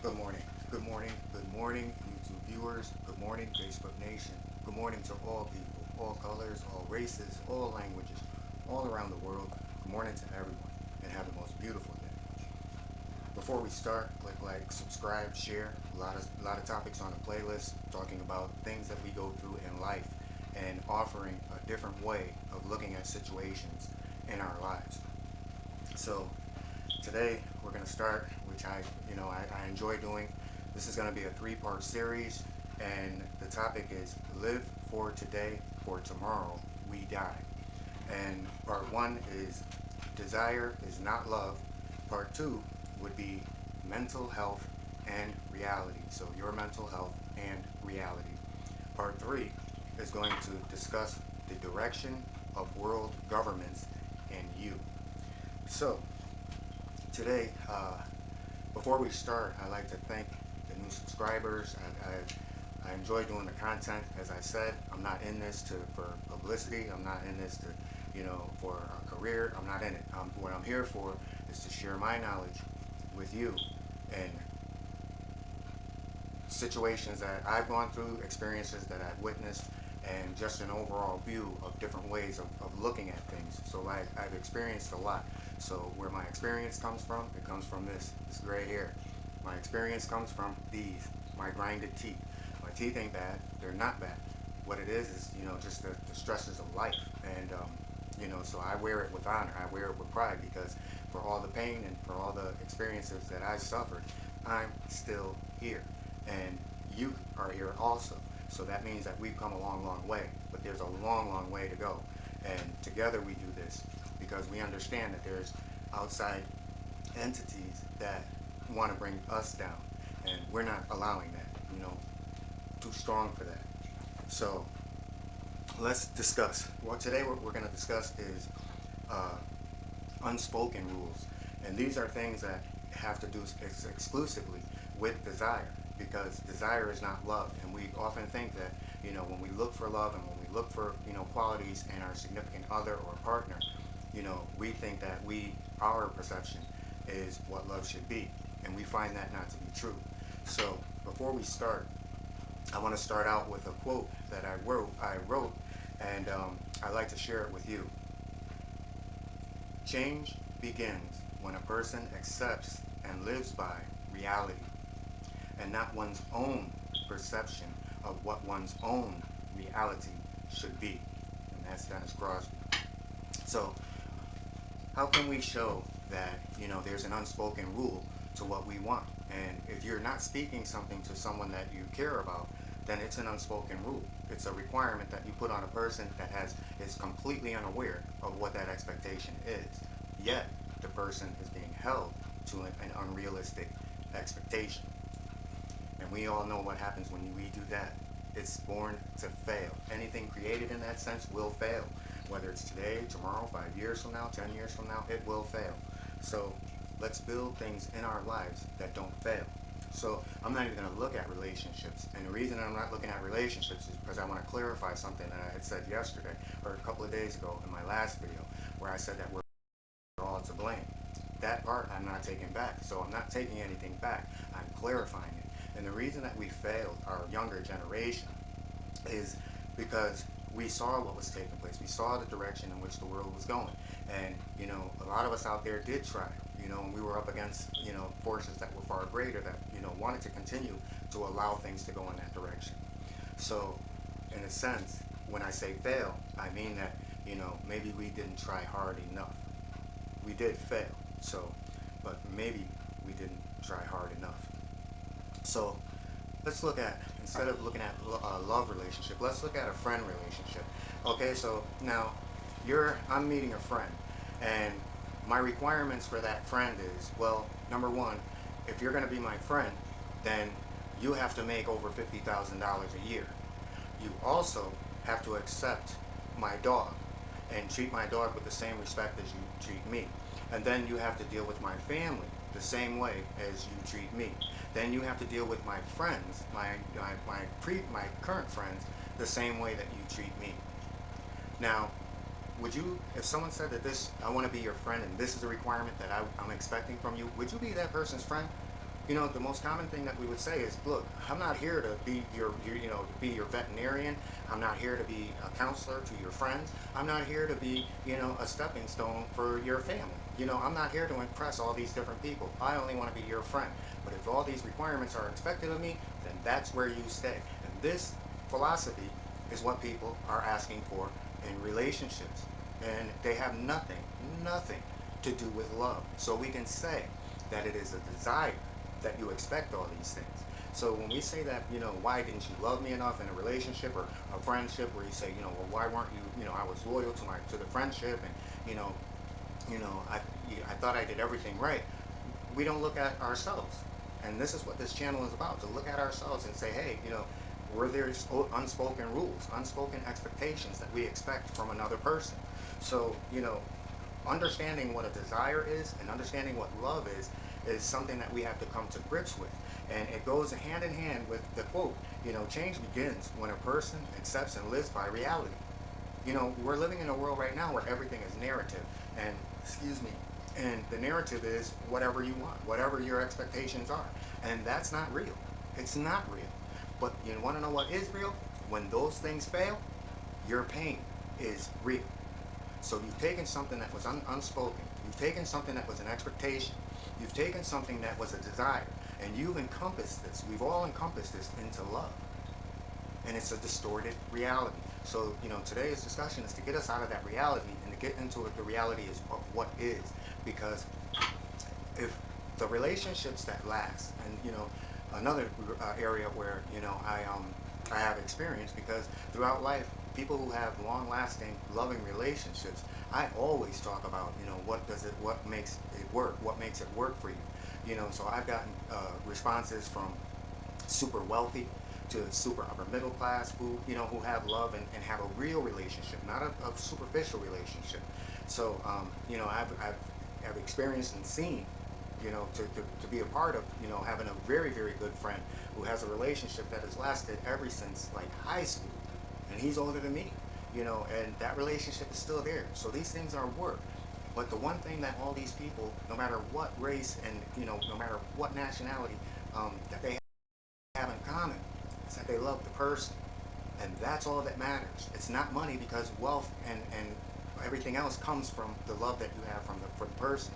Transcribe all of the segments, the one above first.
Good morning. Good morning. Good morning, YouTube viewers. Good morning, Facebook Nation. Good morning to all people, all colors, all races, all languages, all around the world. Good morning to everyone, and have the most beautiful day. Before we start, click like, subscribe, share. A lot of topics on the playlist talking about things that we go through in life and offering a different way of looking at situations in our lives. So today we're going to start, which I enjoy doing. This is going to be a three-part series, and the topic is live for today, for tomorrow we die. And part one is desire is not love. Part two would be mental health and reality. So your mental health and reality. Part three is going to discuss the direction of world governments and you. So today, before we start, I'd like to thank the new subscribers. I enjoy doing the content. As I said, I'm not in this for publicity. I'm not in this for a career. I'm not in it. What I'm here for is to share my knowledge with you and situations that I've gone through, experiences that I've witnessed, and just an overall view of different ways of looking at things. So I've experienced a lot. So where my experience comes from, it comes from this gray hair. My experience comes from my grinded teeth. My teeth ain't bad, they're not bad. What it is, just the stresses of life. And, so I wear it with honor, I wear it with pride because for all the pain and for all the experiences that I suffered, I'm still here. And you are here also. So that means that we've come a long, long way. But there's a long, long way to go. And together we do this because we understand that there's outside entities that want to bring us down. And we're not allowing that, too strong for that. So let's discuss. Well, today what we're going to discuss is uh, unspoken rules. And these are things that have to do exclusively with desire because desire is not love. And we often think that, when we look for love and when we look for, qualities in our significant other or partner, we think that our perception is what love should be. And we find that not to be true. So before we start, I want to start out with a quote that I wrote, and I'd like to share it with you. Change begins when a person accepts and lives by reality and not one's own perception of what one's own reality should be. And that's Dennis Crosby. So how can we show that, there's an unspoken rule to what we want? And if you're not speaking something to someone that you care about, then it's an unspoken rule. It's a requirement that you put on a person that is completely unaware of what that expectation is. Yet the person is being held to an unrealistic expectation. And we all know what happens when we do that. It's born to fail. Anything created in that sense will fail. Whether it's today, tomorrow, 5 years from now, 10 years from now, it will fail. So let's build things in our lives that don't fail. So I'm not even going to look at relationships. And the reason I'm not looking at relationships is because I want to clarify something that I had said yesterday or a couple of days ago in my last video where I said that we're all to blame. That part I'm not taking back. So I'm not taking anything back. I'm clarifying it. And the reason that we failed our younger generation is because we saw what was taking place. We saw the direction in which the world was going. And, a lot of us out there did try, and we were up against, forces that were far greater that, wanted to continue to allow things to go in that direction. So, in a sense, when I say fail, I mean that, maybe we didn't try hard enough. We did fail, so, but maybe we didn't try hard enough. So, let's look at, instead of looking at a love relationship, let's look at a friend relationship. Okay, so now I'm meeting a friend, and my requirements for that friend is, well, number one, if you're going to be my friend, then you have to make over $50,000 a year. You also have to accept my dog and treat my dog with the same respect as you treat me. And then you have to deal with my family the same way as you treat me. Then you have to deal with my friends, my current friends, the same way that you treat me. Now, would you, if someone said that I want to be your friend and this is a requirement that I'm expecting from you, would you be that person's friend? The most common thing that we would say is, look, I'm not here to be to be your veterinarian. I'm not here to be a counselor to your friends. I'm not here to be, a stepping stone for your family. I'm not here to impress all these different people. I only want to be your friend. But if all these requirements are expected of me, then that's where you stay. And this philosophy is what people are asking for in relationships. And they have nothing to do with love. So we can say that it is a desire that you expect all these things. So when we say that, why didn't you love me enough in a relationship or a friendship, where you say, well, why weren't you, I was loyal to the friendship, and I thought I did everything right. We don't look at ourselves, and this is what this channel is about: to look at ourselves and say, hey, were there unspoken rules, unspoken expectations that we expect from another person? So understanding what a desire is and understanding what love is something that we have to come to grips with. And it goes hand in hand with the quote, change begins when a person accepts and lives by reality. We're living in a world right now where everything is narrative, and excuse me, and the narrative is whatever you want, whatever your expectations are. And that's not real. It's not real. But you want to know what is real? When those things fail, your pain is real. So you've taken something that was unspoken. You've taken something that was an expectation. You've taken something that was a desire. And you've encompassed this. We've all encompassed this into love. And it's a distorted reality. So, today's discussion is to get us out of that reality and to get into the reality is of what is. Because if the relationships that last, and, another area where, I have experience, because throughout life, people who have long-lasting, loving relationships, I always talk about, what makes it work for you. So I've gotten responses from super wealthy to super upper middle class, who have love and have a real relationship, not a superficial relationship. So I've experienced and seen, to be a part of, having a very, very good friend who has a relationship that has lasted ever since like high school, and he's older than me, and that relationship is still there. So these things are work. But the one thing that all these people, no matter what race and, no matter what nationality, that they have in common is that they love the person. And that's all that matters. It's not money, because wealth and everything else comes from the love that you have for the person.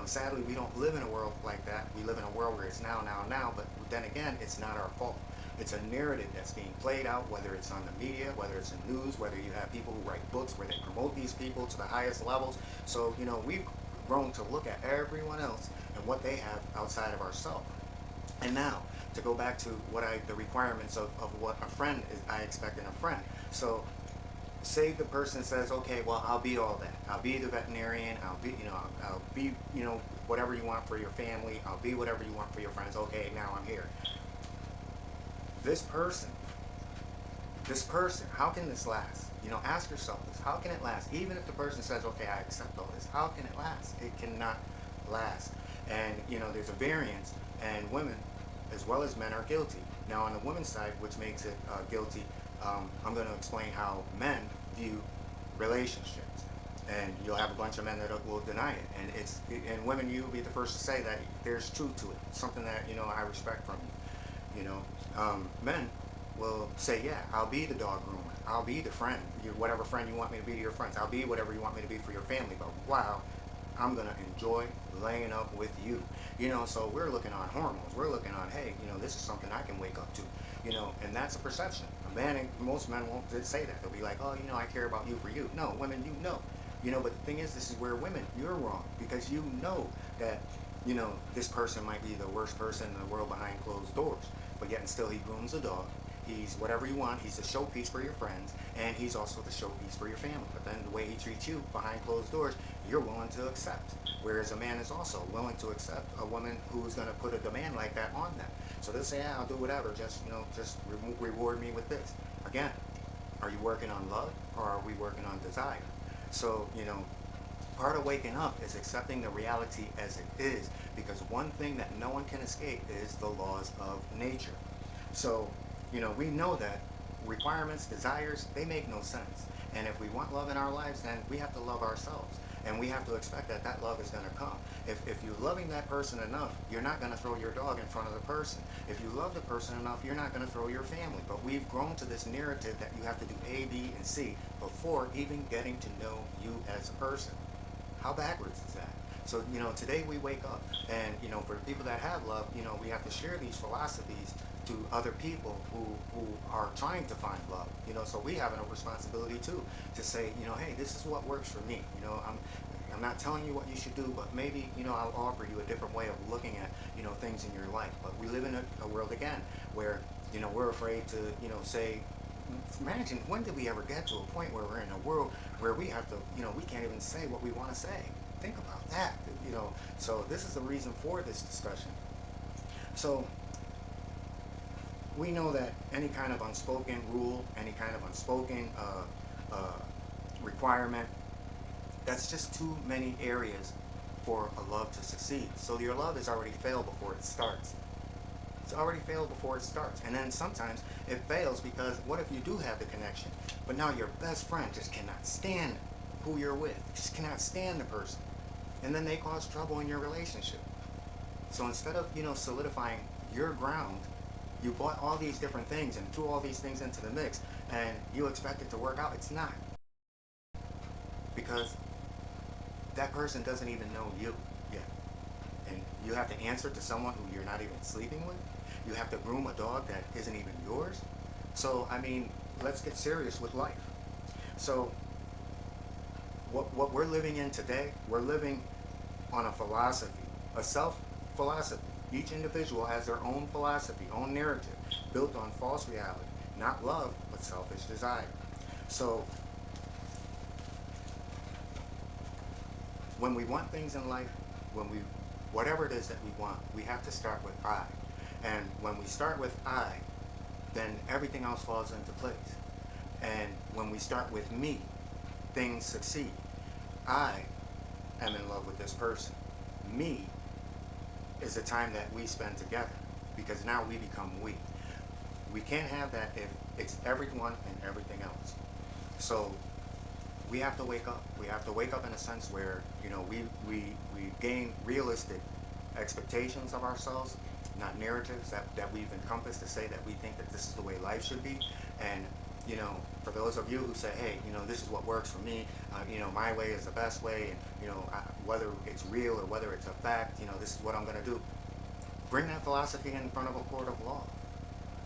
Sadly, we don't live in a world like that. We live in a world where it's now, now, now, but then again, it's not our fault. It's a narrative that's being played out, whether it's on the media, whether it's in news, whether you have people who write books where they promote these people to the highest levels. So, we've grown to look at everyone else and what they have outside of ourselves. And now, to go back to the requirements of what a friend is, I expect in a friend. So, say the person says, okay, well, I'll be all that. I'll be the veterinarian. I'll be, whatever you want for your family. I'll be whatever you want for your friends. Okay, now I'm here. This person, how can this last? Ask yourself this. How can it last? Even if the person says, okay, I accept all this, how can it last? It cannot last. And, there's a variance, and women as well as men are guilty. Now, on the women's side, which makes it guilty, I'm going to explain how men view relationships. And you'll have a bunch of men that will deny it. And women, you'll be the first to say that there's truth to it. Something that, I respect from you. Men will say, yeah, I'll be the dog groomer. I'll be the friend. Whatever friend you want me to be to your friends. I'll be whatever you want me to be for your family. But wow, I'm going to enjoy laying up with you. So we're looking on hormones. We're looking on, hey, this is something I can wake up to. And that's a perception. A man, most men won't say that. They'll be like, oh, I care about you for you. No, women, but the thing is, this is where women, you're wrong, because that, this person might be the worst person in the world behind closed doors, but yet and still he grooms a dog. He's whatever you want. He's a showpiece for your friends, and he's also the showpiece for your family. But then the way he treats you behind closed doors, you're willing to accept. Whereas a man is also willing to accept a woman who's going to put a demand like that on them. So they'll say, yeah, I'll do whatever. Just reward me with this. Again, are you working on love, or are we working on desire? So part of waking up is accepting the reality as it is, because one thing that no one can escape is the laws of nature. So we know that requirements, desires, they make no sense. And if we want love in our lives, then we have to love ourselves. And we have to expect that that love is going to come. If you're loving that person enough, you're not going to throw your dog in front of the person. If you love the person enough, you're not going to throw your family. But we've grown to this narrative that you have to do A, B, and C before even getting to know you as a person. How backwards is that? So, today we wake up and, for the people that have love, we have to share these philosophies to other people who are trying to find love. So we have a responsibility too to say, hey, this is what works for me. I'm not telling you what you should do, but maybe, I'll offer you a different way of looking at, things in your life. But we live in a world again where, we're afraid to, say, imagine, when did we ever get to a point where we're in a world where we have to, we can't even say what we want to say? Think about that, So this is the reason for this discussion. So we know that any kind of unspoken rule, any kind of unspoken requirement, that's just too many areas for a love to succeed. So your love has already failed before it starts. It's already failed before it starts. And then sometimes it fails because what if you do have the connection, but now your best friend just cannot stand who you're with, just cannot stand the person, and then they cause trouble in your relationship. So instead of, solidifying your ground, you bought all these different things and threw all these things into the mix, and you expect it to work out. It's not, because that person doesn't even know you yet, and you have to answer to someone who you're not even sleeping with. You have to groom a dog that isn't even yours. So I mean, let's get serious with life. So what we're living in today, we're living on a philosophy, a self philosophy. Each individual has their own philosophy, own narrative, built on false reality, not love, but selfish desire. So when we want things in life, whatever it is that we want, we have to start with I. And when we start with I, then everything else falls into place. And when we start with me, things succeed. I am in love with this person. Me is the time that we spend together, because now we become we. We can't have that if it's everyone and everything else. So we have to wake up. We have to wake up in a sense where, we gain realistic expectations of ourselves, not narratives that we've encompassed to say that we think that this is the way life should be. And for those of you who say, hey, this is what works for me, my way is the best way, and whether it's real or whether it's a fact, this is what I'm going to do. Bring that philosophy in front of a court of law.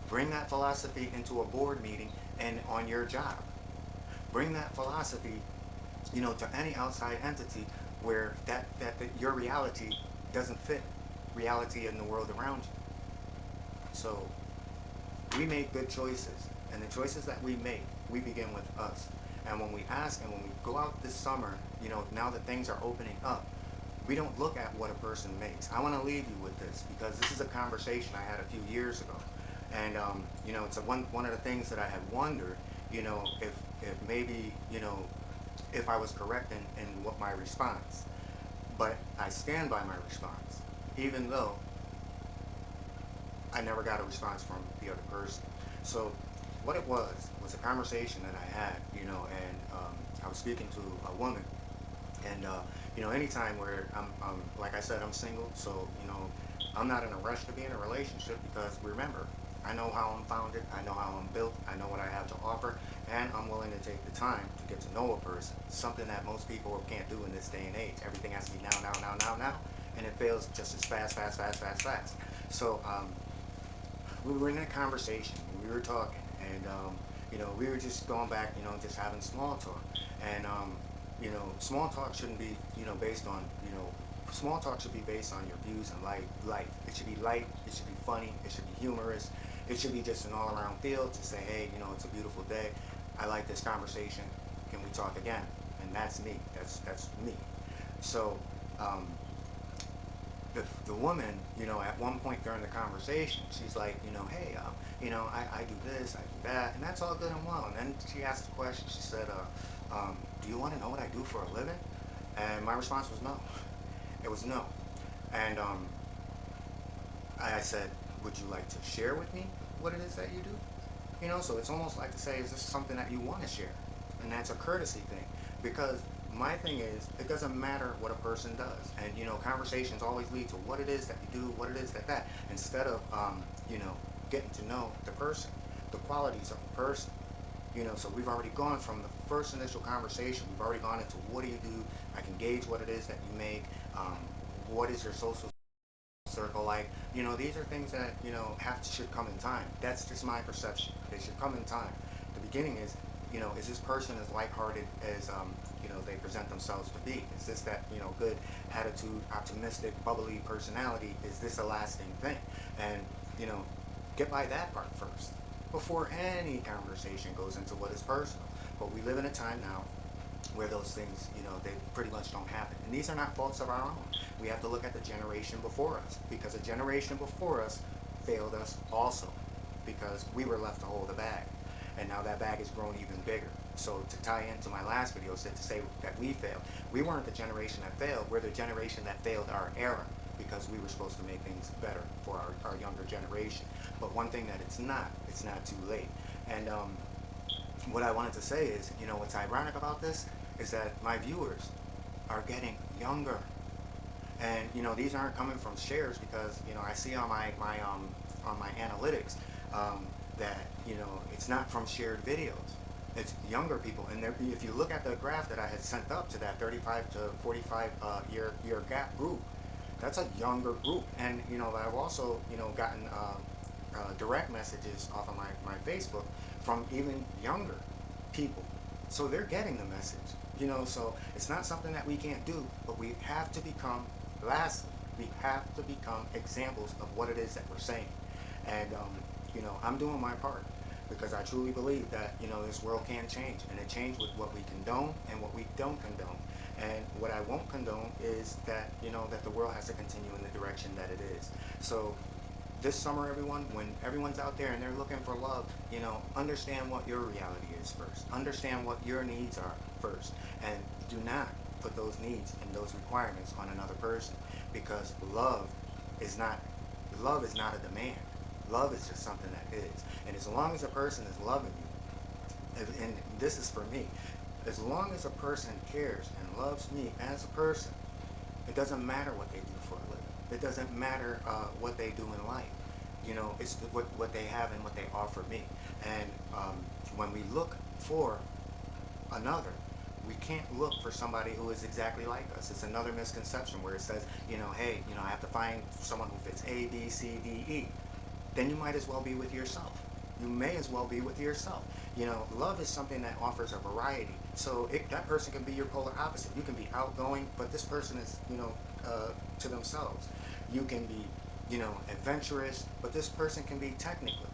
Bring that philosophy into a board meeting and on your job. Bring that philosophy, to any outside entity where that your reality doesn't fit reality in the world around you. So we make good choices, and the choices that we make, we begin with us. And when we ask, and when we go out this summer, now that things are opening up, we don't look at what a person makes. I want to leave you with this, because this is a conversation I had a few years ago. And it's one of the things that I had wondered, if maybe, if I was correct in what my response. But I stand by my response, even though I never got a response from the other person. So what it was a conversation that I had, and I was speaking to a woman, and anytime where I'm like I said, I'm single, so I'm not in a rush to be in a relationship, because remember, I know how I'm founded, I know how I'm built, I know what I have to offer, and I'm willing to take the time to get to know a person, something that most people can't do in this day and age. Everything has to be now, and it fails just as fast. So we were in that conversation, we were talking, and we were just going back, just having small talk, and small talk shouldn't be, based on, small talk should be based on your views in life. It should be light, it should be funny, it should be humorous, it should be just an all-around feel to say, hey, it's a beautiful day, I like this conversation, can we talk again? And that's me, that's me. So the woman, at one point during the conversation, she's like, hey, I do this, I do that, and that's all good and well. And then she asked the question, she said, do you want to know what I do for a living? And my response was no. It was no. And I said, would you like to share with me what it is that you do? So it's almost like to say, is this something that you want to share? And that's a courtesy thing, because my thing is, it doesn't matter what a person does, and conversations always lead to what it is that you do, what it is that instead of getting to know the person, the qualities of the person. So we've already gone from the first initial conversation. We've already gone into what do you do. I can gauge what it is that you make. What is your social circle like? These are things that should come in time. That's just my perception. They should come in time. The beginning is this person as lighthearted as they present themselves to be? Is this that good attitude, optimistic, bubbly personality? Is this a lasting thing? And get by that part first before any conversation goes into what is personal. But we live in a time now where those things, they pretty much don't happen. And these are not faults of our own. We have to look at the generation before us, because the generation before us failed us also, because we were left to hold the bag. And now that bag has grown even bigger. So to tie into my last video, to say that we failed. We weren't the generation that failed. We're the generation that failed our era, because we were supposed to make things better for our younger generation. But one thing that it's not too late. And what I wanted to say is, what's ironic about this is that my viewers are getting younger. And these aren't coming from shares, because I see on my analytics that it's not from shared videos. It's younger people, and if you look at the graph that I had sent up to that 35 to 45 year gap group, that's a younger group. And I've also gotten direct messages off of my Facebook from even younger people, so they're getting the message. So it's not something that we can't do, but we have to become, lastly, we have to become examples of what it is that we're saying. And I'm doing my part, because I truly believe that this world can change, and it change with what we condone and what we don't condone. And what I won't condone is that that the world has to continue in the direction that it is. So this summer, everyone, when everyone's out there and they're looking for love, understand what your reality is first. Understand what your needs are first, and do not put those needs and those requirements on another person, because love is not a demand. Love is just something that is. And as long as a person is loving you, and this is for me, as long as a person cares and loves me as a person, it doesn't matter what they do for a living. It doesn't matter what they do in life. It's what they have and what they offer me. And when we look for another, we can't look for somebody who is exactly like us. It's another misconception where it says, hey, I have to find someone who fits A, B, C, D, E. Then you might as well be with yourself. You may as well be with yourself. Love is something that offers a variety. So that person can be your polar opposite. You can be outgoing, but this person is, to themselves. You can be, adventurous, but this person can be technical.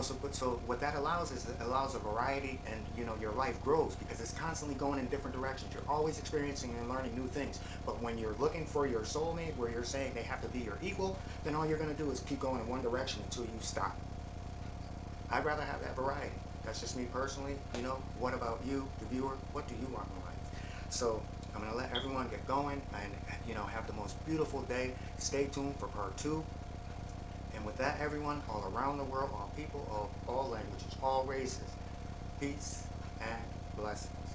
So what that allows is, it allows a variety, and your life grows, because it's constantly going in different directions. You're always experiencing and learning new things. But when you're looking for your soulmate, where you're saying they have to be your equal, then all you're going to do is keep going in one direction until you stop. I'd rather have that variety. That's just me personally. What about you, the viewer? What do you want in life? So I'm going to let everyone get going, and have the most beautiful day. Stay tuned for part 2. And with that, everyone, all around the world, all people of all languages, all races, peace and blessings.